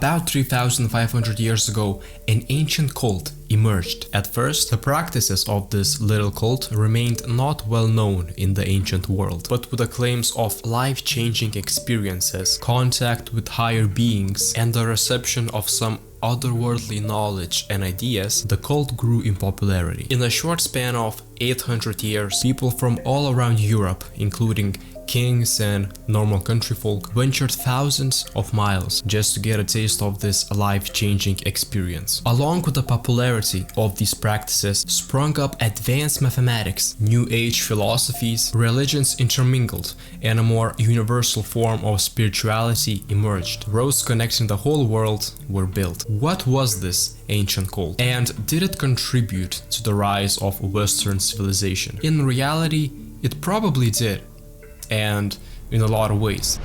About 3,500 years ago, an ancient cult emerged. At first, the practices of this little cult remained not well known in the ancient world, but with the claims of life-changing experiences, contact with higher beings, and the reception of some otherworldly knowledge and ideas, the cult grew in popularity. In a short span of 800 years, people from all around Europe, including kings and normal country folk, ventured thousands of miles just to get a taste of this life-changing experience. Along with the popularity of these practices sprung up advanced mathematics, new age philosophies, religions intermingled, and a more universal form of spirituality emerged. Roads connecting the whole world were built. What was this ancient cult, and did it contribute to the rise of Western civilization? In reality, it probably did, and in a lot of ways.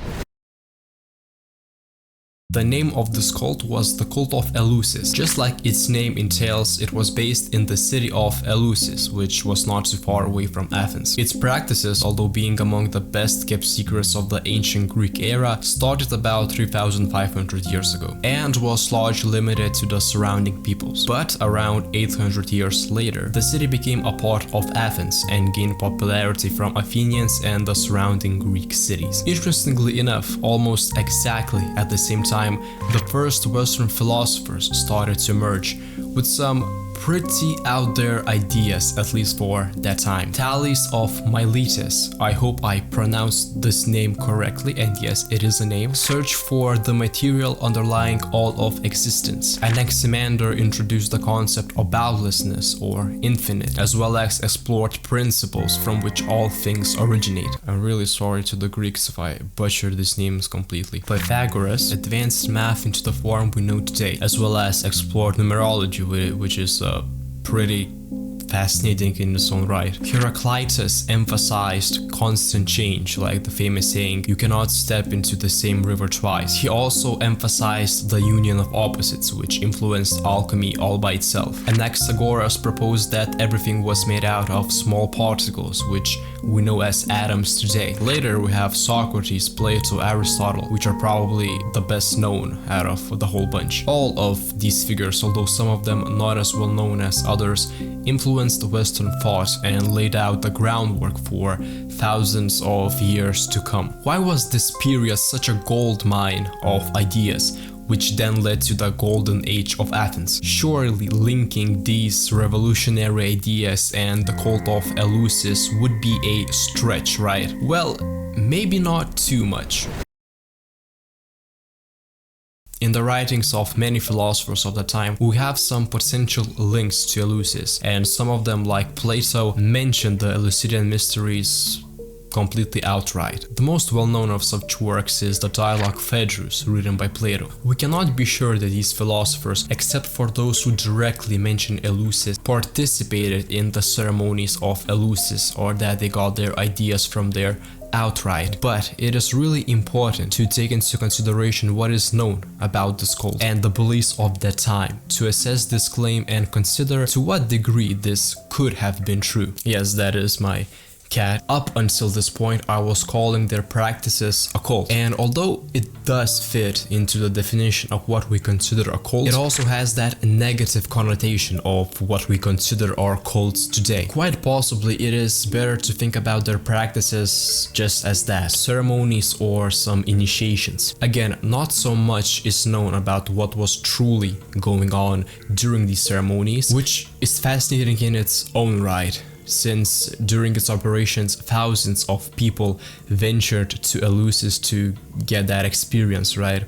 The name of this cult was the cult of Eleusis. Just like its name entails, it was based in the city of Eleusis, which was not too far away from Athens. Its practices, although being among the best kept secrets of the ancient Greek era, started about 3,500 years ago and was largely limited to the surrounding peoples. But around 800 years later, the city became a part of Athens and gained popularity from Athenians and the surrounding Greek cities. Interestingly enough, almost exactly at the same time, the first Western philosophers started to emerge with some pretty out there ideas, at least for that time. Thales of Miletus, I hope I pronounced this name correctly, and yes, it is a name, searched for the material underlying all of existence. Anaximander introduced the concept of boundlessness or infinite, as well as explored principles from which all things originate. I'm really sorry to the Greeks if I butchered these names completely. Pythagoras advanced math into the form we know today, as well as explored numerology with it, which is pretty fascinating in its own right. Heraclitus emphasized constant change, like the famous saying, "You cannot step into the same river twice." He also emphasized the union of opposites, which influenced alchemy all by itself. Anaxagoras proposed that everything was made out of small particles, which we know as atoms today. Later we have Socrates, Plato, Aristotle, which are probably the best known out of the whole bunch. All of these figures, although some of them not as well known as others, influenced Western thought and laid out the groundwork for thousands of years to come. Why was this period such a gold mine of ideas, which then led to the golden age of Athens? Surely linking these revolutionary ideas and the cult of Eleusis would be a stretch, right? Well, maybe not too much. In the writings of many philosophers of the time, we have some potential links to Eleusis, and some of them, like Plato, mention the Eleusinian mysteries completely outright. The most well-known of such works is the dialogue Phaedrus, written by Plato. We cannot be sure that these philosophers, except for those who directly mention Eleusis, participated in the ceremonies of Eleusis, or that they got their ideas from there outright. But it is really important to take into consideration what is known about this cult and the beliefs of that time to assess this claim and consider to what degree this could have been true. Yes, that is my cat. Up until this point, I was calling their practices a cult, and although it does fit into the definition of what we consider a cult, it also has that negative connotation of what we consider our cults today. Quite possibly it is better to think about their practices just as that, ceremonies or some initiations. Again, not so much is known about what was truly going on during these ceremonies, which is fascinating in its own right, since during its operations thousands of people ventured to Eleusis to get that experience, right?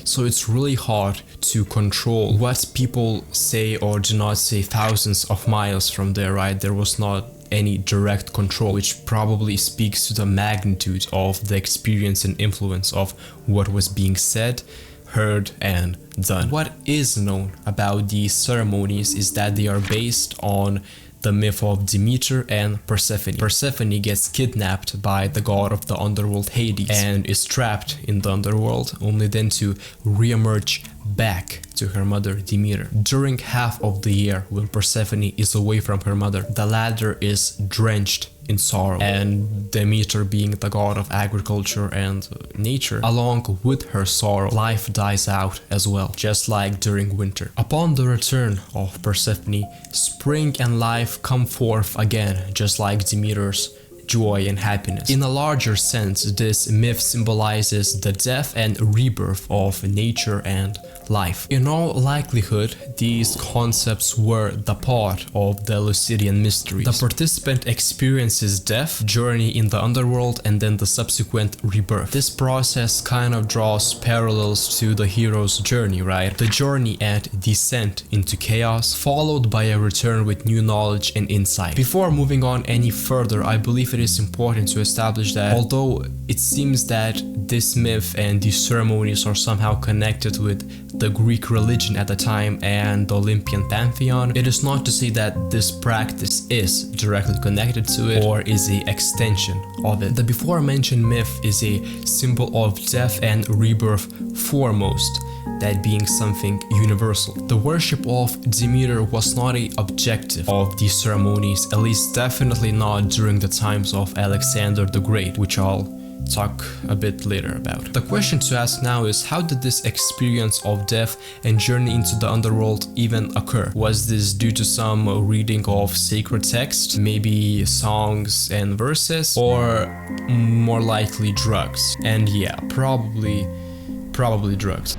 So it's really hard to control what people say or do not say thousands of miles from there, right? There was not any direct control, which probably speaks to the magnitude of the experience and influence of what was being said, heard, and done. What is known about these ceremonies is that they are based on the myth of Demeter and Persephone. Persephone gets kidnapped by the god of the underworld Hades and is trapped in the underworld, only then to re-emerge back to to her mother Demeter. During half of the year when Persephone is away from her mother, the latter is drenched in sorrow, and Demeter, being the god of agriculture and nature, along with her sorrow, life dies out as well, just like during winter. Upon the return of Persephone, spring and life come forth again, just like Demeter's joy and happiness. In a larger sense, this myth symbolizes the death and rebirth of nature and life. In all likelihood, these concepts were the part of the Eleusidian mysteries. The participant experiences death, journey in the underworld, and then the subsequent rebirth. This process kind of draws parallels to the hero's journey, right? The journey and descent into chaos, followed by a return with new knowledge and insight. Before moving on any further, I believe it is important to establish that although it seems that this myth and these ceremonies are somehow connected with the Greek religion at the time and the Olympian pantheon, it is not to say that this practice is directly connected to it or is an extension of it. The before mentioned myth is a symbol of death and rebirth foremost, that being something universal. The worship of Demeter was not an objective of these ceremonies, at least definitely not during the times of Alexander the Great, which I'll talk a bit later about. The question to ask now is, how did this experience of death and journey into the underworld even occur? Was this due to some reading of sacred text, maybe songs and verses, or more likely drugs? And yeah, probably drugs.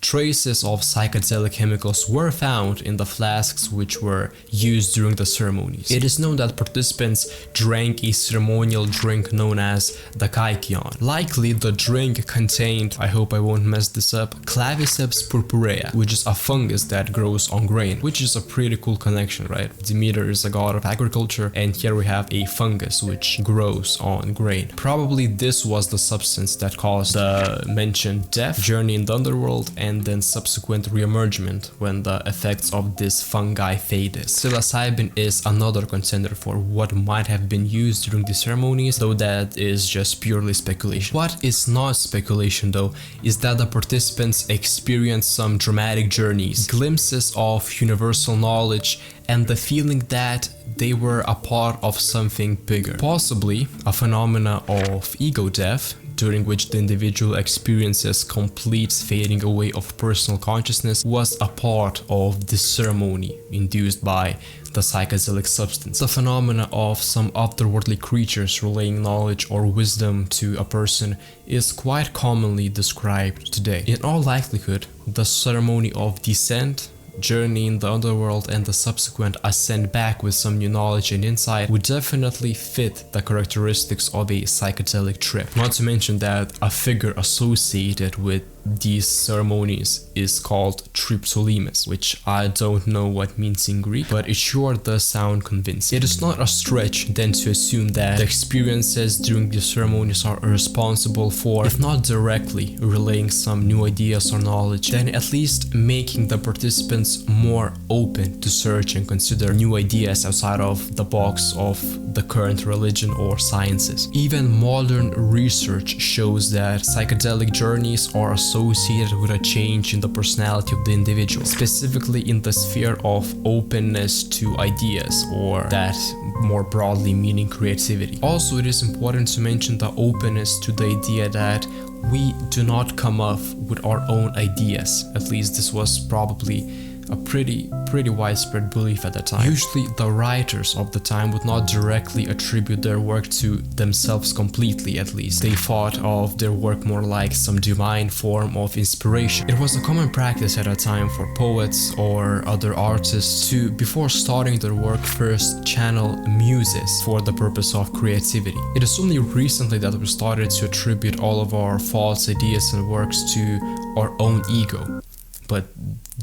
Traces of psychedelic chemicals were found in the flasks which were used during the ceremonies. It is known that participants drank a ceremonial drink known as the kykeon. Likely the drink contained, I hope I won't mess this up, Claviceps purpurea, which is a fungus that grows on grain, which is a pretty cool connection, right? Demeter is a god of agriculture, and here we have a fungus which grows on grain. Probably this was the substance that caused the mentioned death, journey in the underworld, and then subsequent re-emergement when the effects of this fungi faded. Psilocybin is another contender for what might have been used during the ceremonies, though that is just purely speculation. What is not speculation though is that the participants experienced some dramatic journeys, glimpses of universal knowledge, and the feeling that they were a part of something bigger. Possibly a phenomena of ego death, during which the individual experiences complete fading away of personal consciousness, was a part of this ceremony induced by the psychedelic substance. The phenomena of some otherworldly creatures relaying knowledge or wisdom to a person is quite commonly described today. In all likelihood, the ceremony of descent, journey in the underworld, and the subsequent ascent back with some new knowledge and insight would definitely fit the characteristics of a psychedelic trip. Not to mention that a figure associated with these ceremonies is called Triptolimus, which I don't know what means in Greek, but it sure does sound convincing. It is not a stretch then to assume that the experiences during these ceremonies are responsible for, if not directly relaying some new ideas or knowledge, then at least making the participants more open to search and consider new ideas outside of the box of the current religion or sciences. Even modern research shows that psychedelic journeys are associated with a change in the personality of the individual, specifically in the sphere of openness to ideas, or that more broadly meaning creativity. Also, it is important to mention the openness to the idea that we do not come up with our own ideas. At least this was probably a pretty widespread belief at the time. Usually the writers of the time would not directly attribute their work to themselves completely, at least. They thought of their work more like some divine form of inspiration. It was a common practice at a time for poets or other artists to, before starting their work, first channel muses for the purpose of creativity. It is only recently that we started to attribute all of our thoughts, ideas, and works to our own ego. But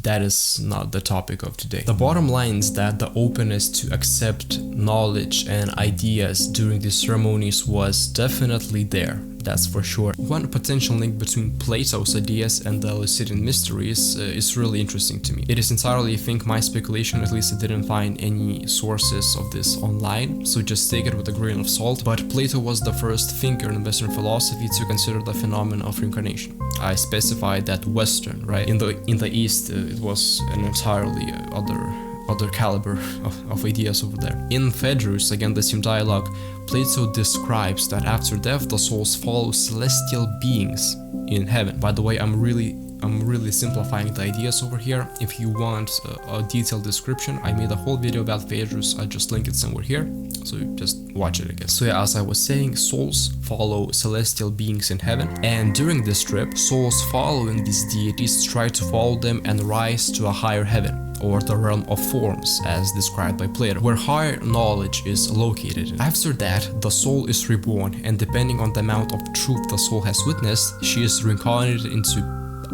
that is not the topic of today. The bottom line is that the openness to accept knowledge and ideas during these ceremonies was definitely there. That's for sure. One potential link between Plato's ideas and the Eleusinian mysteries is really interesting to me. It is entirely, I think, my speculation, at least I didn't find any sources of this online, so just take it with a grain of salt. But Plato was the first thinker in Western philosophy to consider the phenomenon of reincarnation. I specified that Western, right? In the East, it was an entirely other caliber of ideas over there. In Phaedrus, again the same dialogue, Plato describes that after death the souls follow celestial beings in heaven. By the way, I'm really simplifying the ideas over here. If you want a detailed description, I made a whole video about Phaedrus. I just link it somewhere here, so just watch it, I guess. So yeah, as I was saying, souls follow celestial beings in heaven, and during this trip, souls following these deities try to follow them and rise to a higher heaven, or the realm of forms, as described by Plato, where higher knowledge is located. After that, the soul is reborn, and depending on the amount of truth the soul has witnessed, she is reincarnated into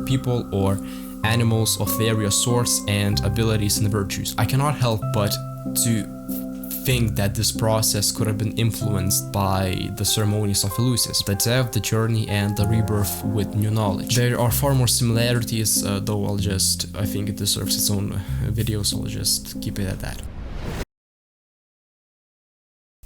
people or animals of various sorts and abilities and virtues. I cannot help but to think that this process could have been influenced by the ceremonies of Eleusis, the death, the journey, and the rebirth with new knowledge. There are far more similarities, though I think it deserves its own video, so I'll just keep it at that.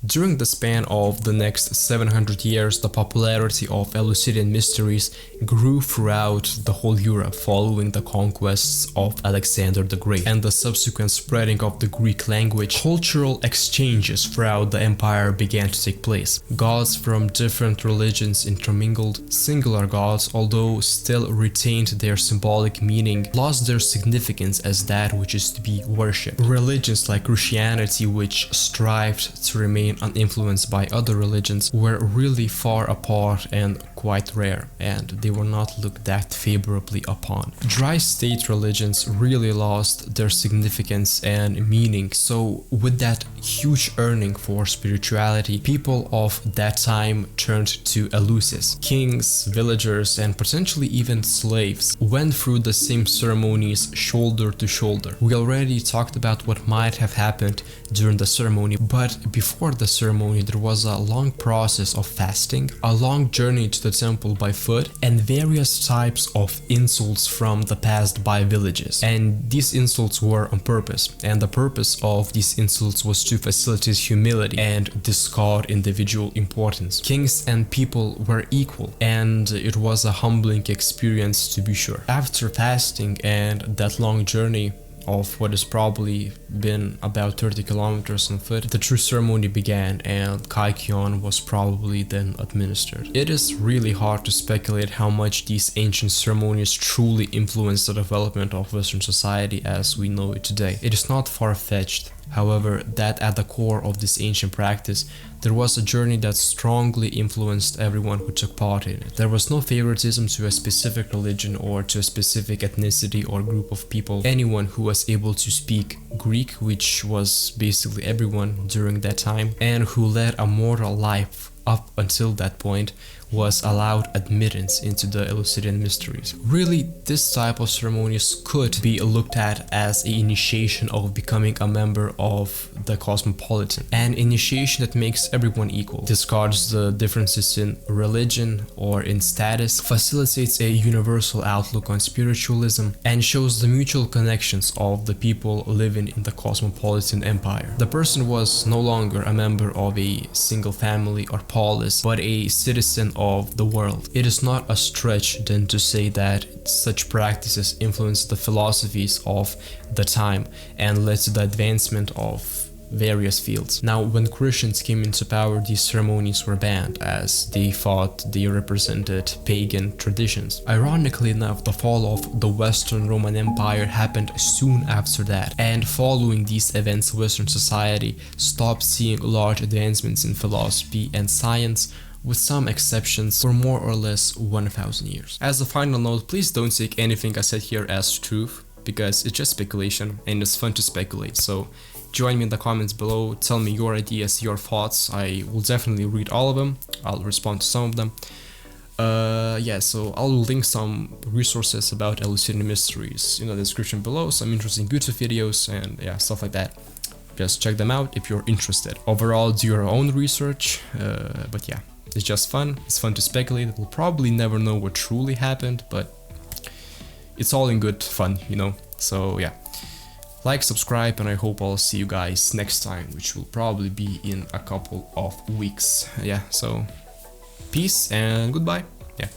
During the span of the next 700 years, the popularity of Eleusinian mysteries grew throughout the whole Europe following the conquests of Alexander the Great and the subsequent spreading of the Greek language. Cultural exchanges throughout the empire began to take place. Gods from different religions intermingled. Singular gods, although still retained their symbolic meaning, lost their significance as that which is to be worshipped. Religions like Christianity, which strived to remain uninfluenced by other religions, were really far apart and quite rare, and they were not looked that favorably upon. Dry state religions really lost their significance and meaning, so with that huge yearning for spirituality, people of that time turned to Eleusis. Kings, villagers, and potentially even slaves went through the same ceremonies shoulder to shoulder. We already talked about what might have happened during the ceremony, but before the ceremony there was a long process of fasting, a long journey to the temple by foot, and various types of insults from the past by villages. And these insults were on purpose, and the purpose of these insults was to facilitate humility and discard individual importance. Kings and people were equal, and it was a humbling experience to be sure. After fasting and that long journey of what has probably been about 30 kilometers on foot, the true ceremony began, and Kaikion was probably then administered. It is really hard to speculate how much these ancient ceremonies truly influenced the development of Western society as we know it today. It is not far-fetched, however, that at the core of this ancient practice there was a journey that strongly influenced everyone who took part in it. There was no favoritism to a specific religion or to a specific ethnicity or group of people. Anyone who was able to speak Greek, which was basically everyone during that time, and who led a mortal life up until that point, was allowed admittance into the Eleusinian mysteries. Really, this type of ceremonies could be looked at as an initiation of becoming a member of the cosmopolitan, an initiation that makes everyone equal, discards the differences in religion or in status, facilitates a universal outlook on spiritualism, and shows the mutual connections of the people living in the cosmopolitan empire. The person was no longer a member of a single family or polis, but a citizen of the world. It is not a stretch then to say that such practices influenced the philosophies of the time and led to the advancement of various fields. Now, when Christians came into power, these ceremonies were banned as they thought they represented pagan traditions. Ironically enough, the fall of the Western Roman Empire happened soon after that, and following these events, Western society stopped seeing large advancements in philosophy and science, with some exceptions, for more or less 1000 years. As a final note, please don't take anything I said here as truth, because it's just speculation and it's fun to speculate. So join me in the comments below, tell me your ideas, your thoughts. I will definitely read all of them, I'll respond to some of them. Yeah, so I'll link some resources about Eleusis mysteries in the description below, some interesting YouTube videos and yeah, stuff like that. Just check them out if you're interested. Overall, do your own research, but yeah, it's just fun. It's fun to speculate. We'll probably never know what truly happened, but it's all in good fun, you know? So yeah, like, subscribe, and I hope I'll see you guys next time, which will probably be in a couple of weeks. Yeah, so peace and goodbye. Yeah.